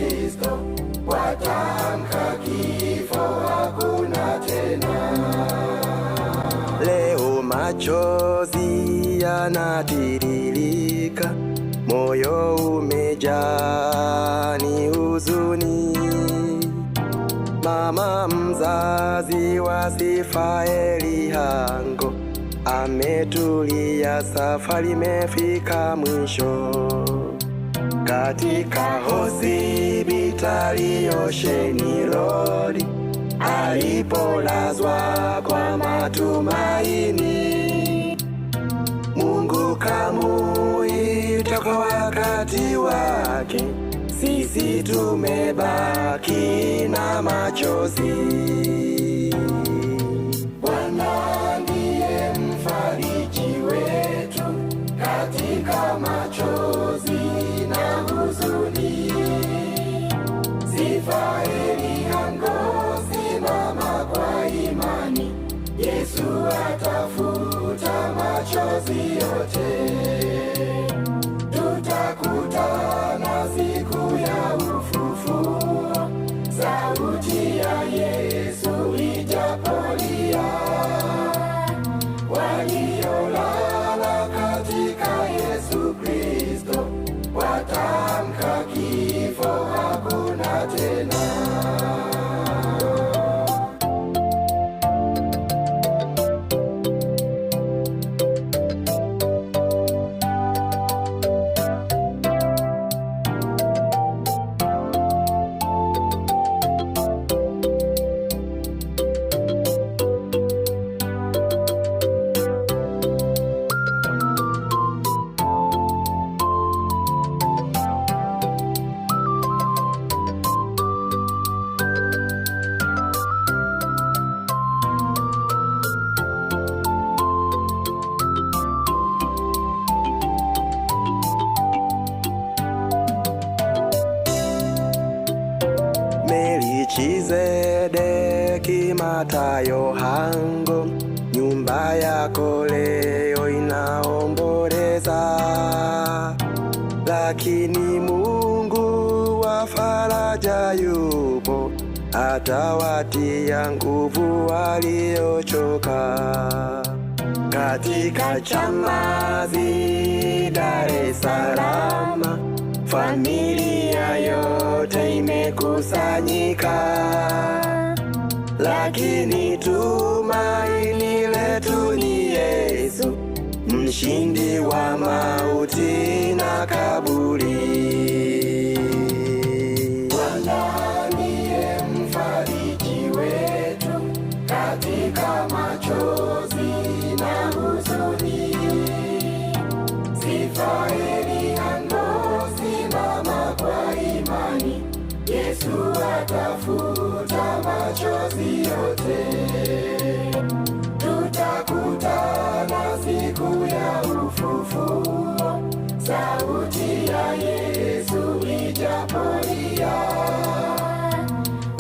Kristo, watamka kifo hakuna tena. Leo machozi yanatiririka, moyo umejaa ni huzuni. Mama mzazi wa Sifaeli Hango ametulia, safari imefika mwisho. Katika hospitali Ocean Road alipolazwa kwa matumaini, Mungu kamuita kwa wakati wake. Sisi tumebaki na machozi. Bwana ndiye mfariji wetu katika machozi na huzuni. Sifaeli Hango, simama kwa imani, Yesu atafuta machozi yote. Tutakutana siku ya ufufuo, sauti ya Yesu ijapolia. Waliolala katika Yesu Kristo, watamka kifo hakuna tena. Melchizedeki, Matayo, Hango, nyumba yako leo inaomboleza, lakini Mungu wa faraja yupo, atawatia nguvu waliochoka. Katika Chamazi, Dar es Salaam, familia yote imekusanyika, lakini tumaini letu ni Yesu, mshindi wa mauti na kaburi. Bwana ndiye mfariji wetu katika machozi na huzuni. Sifaeli Hango, simama kwa imani, Yesu atafuta machozi yote. Tutakutana siku ya ufufuo, sauti ya Yesu ijapolia.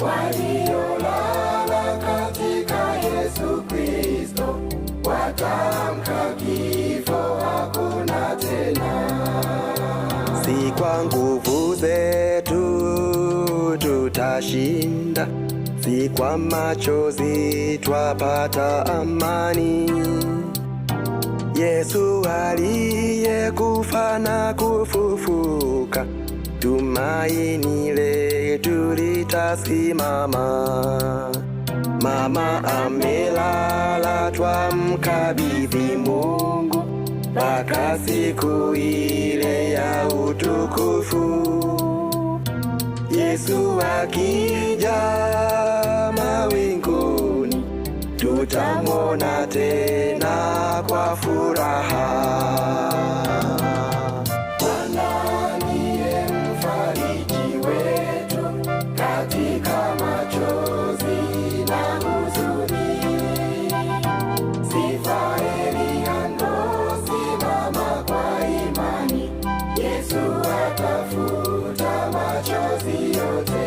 Waliolala katika Yesu Kristo, watamka kifo hakuna tena. Si kwa nguvu zetu tutashinda, si kwa machozi twapata amani. Yesu aliyekufa na kufufuka, tumaini letu litasimama. Mama amelala, twamkabidhi Mungu mpaka siku ile ya utukufu. Yesu akija mawinguni, tutamwona tena kwa furaha. Bwana ndiye mfariji wetu katika machozi na huzuni. Sifaeli Hango, simama kwa imani, Yesu atafuta machozi yote.